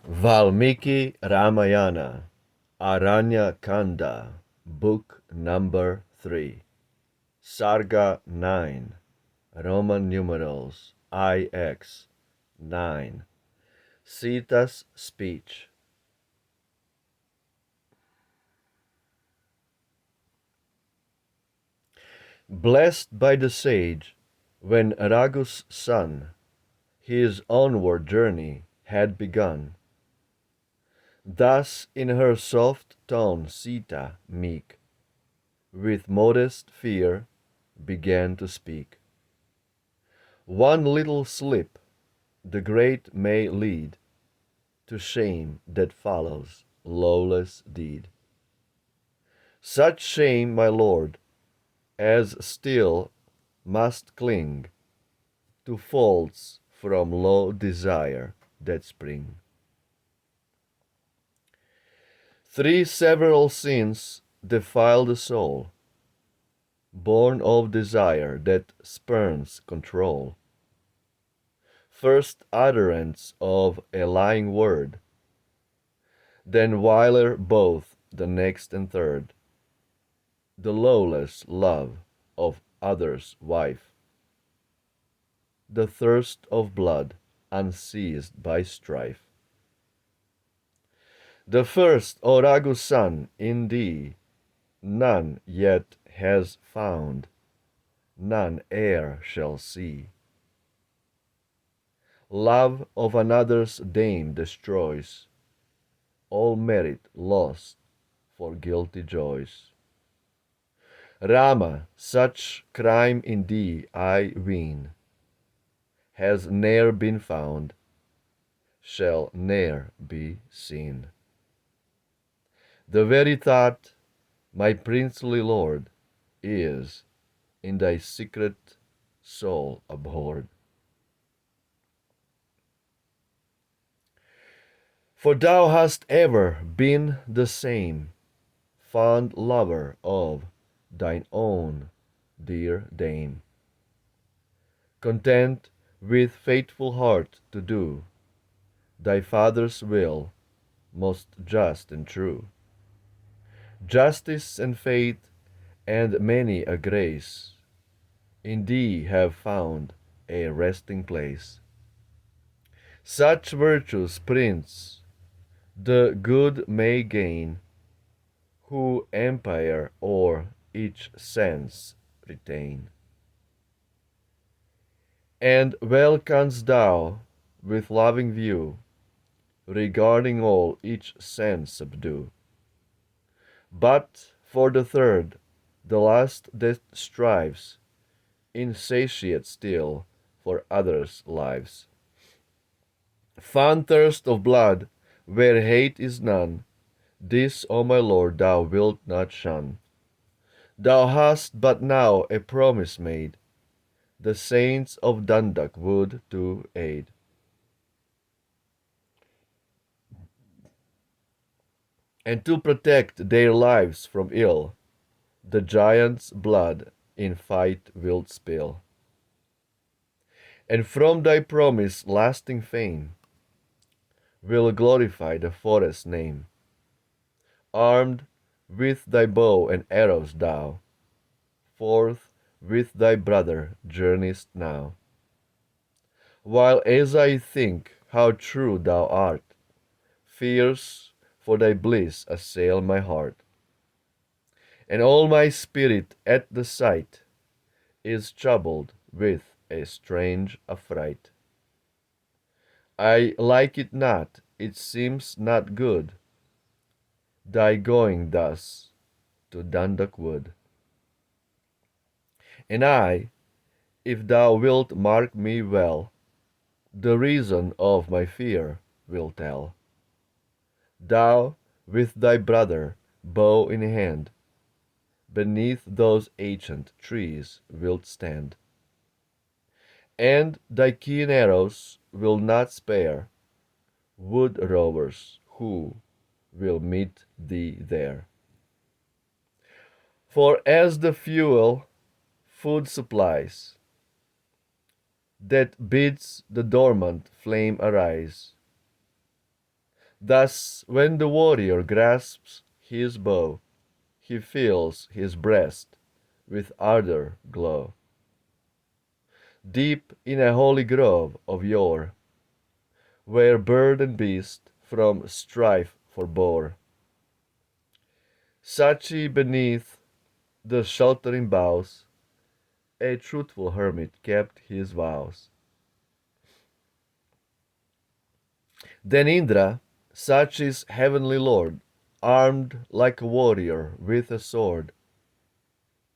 Valmiki Ramayana, Aranya Kanda, Book number 3, Sarga 9, Roman numerals IX 9, SITA'S speech. Blessed by the sage, when Raghu's son his onward journey had begun, thus in her soft tone Sita, meek, with modest fear began to speak. One little slip the great may lead to shame that follows lawless deed. Such shame, my lord, as still must cling to faults from low desire that spring. Three several sins defile the soul, born of desire that spurns control. First utterance of a lying word, then whiler both the next and third, the lawless love of others' wife, the thirst of blood unceased by strife. The first, O Raghu's son, in thee none yet has found, none e'er shall see. Love of another's dame destroys all merit lost for guilty joys. Rama, such crime in thee, I ween, has ne'er been found, shall ne'er be seen. The very thought, my princely lord, is in thy secret soul abhorred. For thou hast ever been the same, fond lover of thine own dear dame, content with faithful heart to do thy father's will, most just and true. Justice and faith and many a grace in thee have found a resting place. Such virtues, prince, the good may gain, who empire o'er each sense retain. And well canst thou, with loving view, regarding all each sense subdue. But for the third, the last that strives, insatiate still for others' lives. Fond thirst of blood, where hate is none, this, O my lord, thou wilt not shun. Thou hast but now a promise made, the saints of Dandak wood to aid. And to protect their lives from ill, the giant's blood in fight wilt spill. And from thy promise lasting fame will glorify the forest's name. Armed with thy bow and arrows thou forth with thy brother journeyst now. While as I think how true thou art, fears for thy bliss assail my heart, and all my spirit at the sight is troubled with a strange affright. I like it not, it seems not good, thy going thus to Dandak wood. And I, if thou wilt mark me well, the reason of my fear will tell. Thou, with thy brother, bow in hand, beneath those ancient trees wilt stand, and thy keen arrows will not spare wood rovers who will meet thee there. For as the fuel food supplies, that bids the dormant flame arise, Thus, when the warrior grasps his bow, he fills his breast with ardor glow. Deep in a holy grove of yore, where bird and beast from strife forbore, Sachi beneath the sheltering boughs, a truthful hermit kept his vows. Then Indra, Sachi's heavenly lord, armed like a warrior with a sword,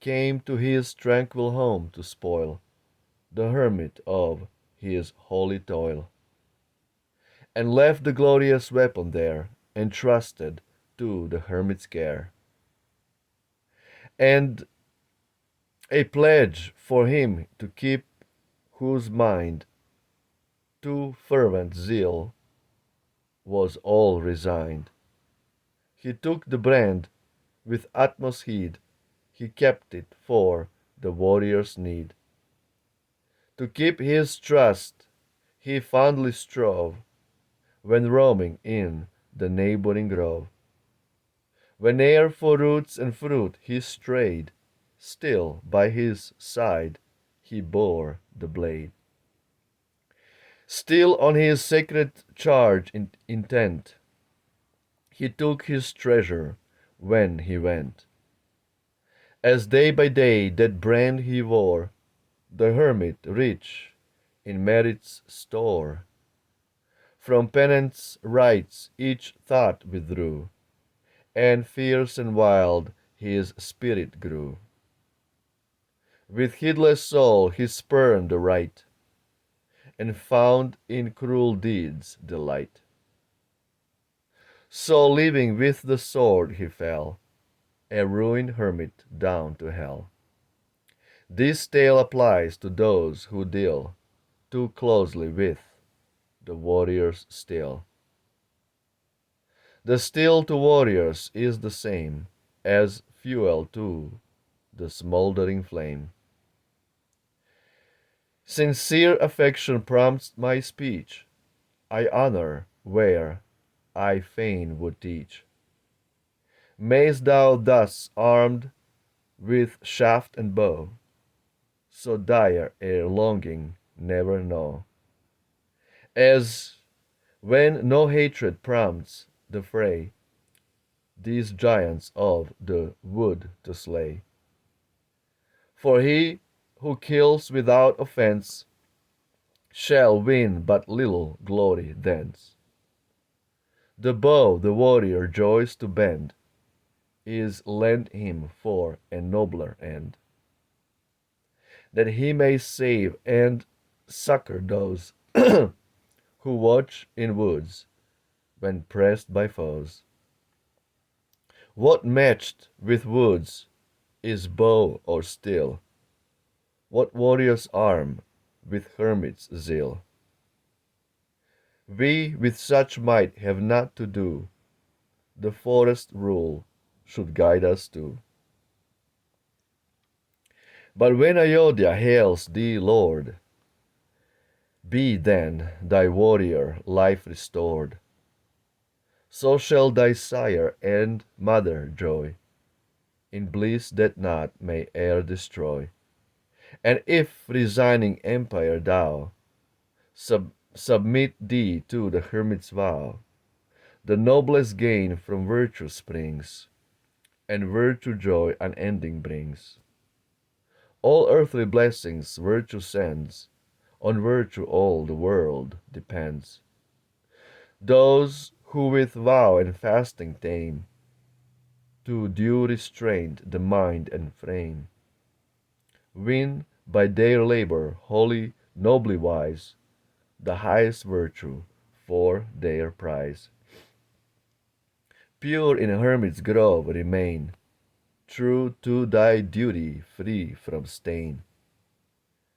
came to his tranquil home to spoil the hermit of his holy toil, and left the glorious weapon there, entrusted to the hermit's care, and a pledge for him to keep, whose mind to fervent zeal was all resigned. He took the brand with utmost heed, he kept it for the warrior's need. To keep his trust he fondly strove, when roaming in the neighboring grove. Whene'er for roots and fruit he strayed, still by his side he bore the blade. Still on his sacred charge intent, he took his treasure when he went. As day by day that brand he wore, the hermit rich in merit's store, from penance rites each thought withdrew, and fierce and wild his spirit grew. With heedless soul he spurned the right, and found in cruel deeds delight. So living with the sword he fell, a ruined hermit down to hell. This tale applies to those who deal too closely with the warriors still. The steel to warriors is the same as fuel to the smoldering flame. Sincere affection prompts my speech, I honor where I fain would teach. Mayst thou thus armed with shaft and bow, so dire a longing never know, as when no hatred prompts the fray, these giants of the wood to slay. For he who kills without offense shall win but little glory thence. The bow the warrior joys to bend is lent him for a nobler end, that he may save and succor those who watch in woods when pressed by foes. What matched with woods is bow or steel? What warrior's arm with hermit's zeal? We with such might have not to do, the forest rule should guide us to. But when Ayodhya hails thee Lord, be then thy warrior life restored. So shall thy sire and mother joy in bliss that naught may e'er destroy. And if resigning empire thou submit thee to the hermit's vow, the noblest gain from virtue springs, and virtue joy unending brings. All earthly blessings virtue sends, on virtue all the world depends. Those who with vow and fasting tame to due restraint the mind and frame, win by their labor wholly nobly wise the highest virtue for their prize. Pure in hermit's grove remain, true to thy duty free from stain.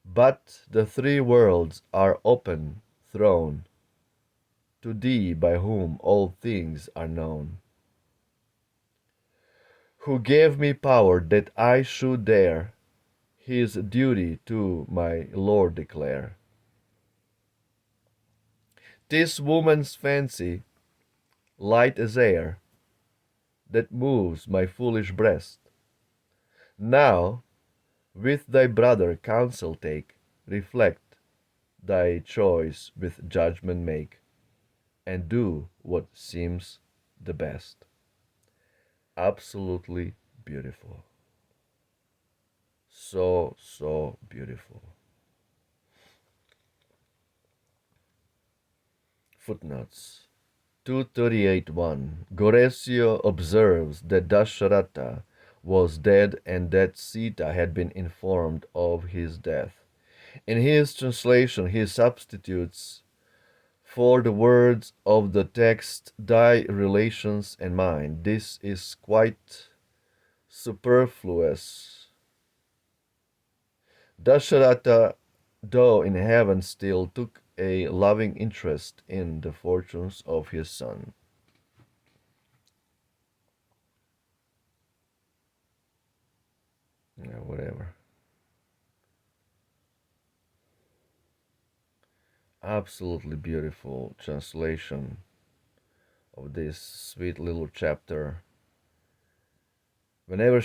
But the three worlds are open thrown to thee by whom all things are known, who gave me power that I should dare his duty to my Lord declare. 'Tis woman's fancy light as air, that moves my foolish breast. Now, with thy brother counsel take, reflect, thy choice with judgment make, and do what seems the best. Absolutely beautiful. So, so beautiful. Footnotes 238.1. Goresio observes that Dasharatha was dead and that Sita had been informed of his death. In his translation, he substitutes for the words of the text thy relations and mine. This is quite superfluous. Dasharatha, though in heaven, still took a loving interest in the fortunes of his son. Yeah, whatever. Absolutely beautiful translation of this sweet little chapter. Whenever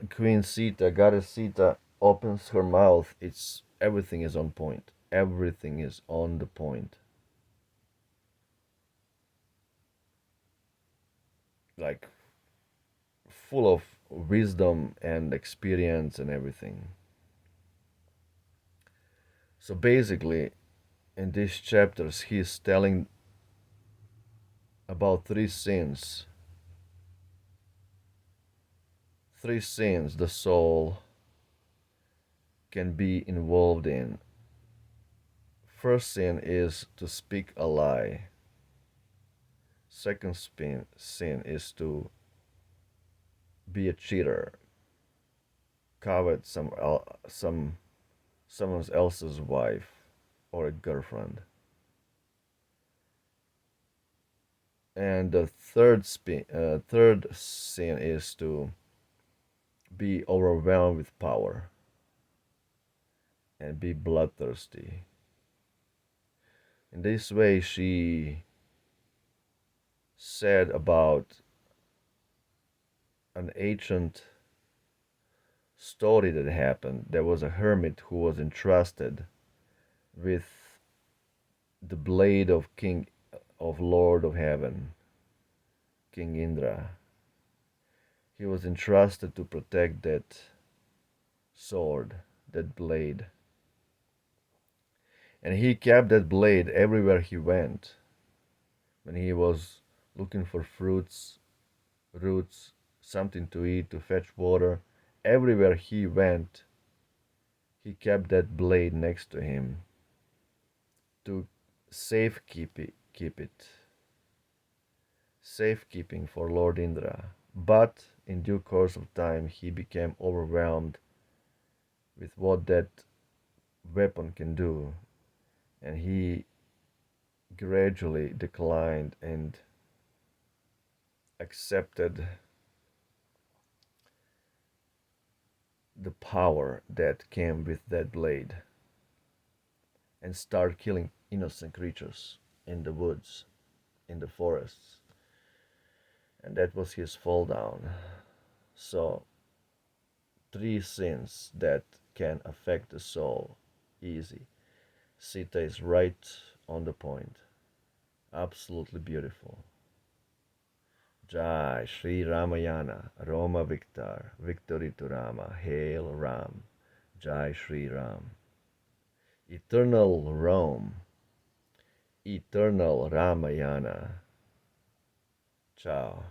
Queen Sita, Goddess Sita, opens her mouth, it's everything is on point. Everything is on the point. Like full of wisdom and experience and everything. So basically, in these chapters, he's telling about three sins. Three sins the soul can be involved in. First sin is to speak a lie. Second sin is to be a cheater, covet someone else's wife or a girlfriend. And the third sin is to be overwhelmed with power and be bloodthirsty. In this way, she said about an ancient story that happened. There was a hermit who was entrusted with the blade of Lord of Heaven, King Indra. He was entrusted to protect that sword, that blade. And he kept that blade everywhere he went. When he was looking for fruits, roots, something to eat, to fetch water, everywhere he went, he kept that blade next to him to keep it. Safekeeping for Lord Indra. But in due course of time, he became overwhelmed with what that weapon can do, and he gradually declined and accepted the power that came with that blade and started killing innocent creatures in the woods, in the forests. And that was his fall down. So, three sins that can affect the soul easy. Sita is right on the point. Absolutely beautiful. Jai Shri Ramayana, Roma Victor, victory to Rama, hail Ram, Jai Shri Ram. Eternal Rome, eternal Ramayana. Ciao.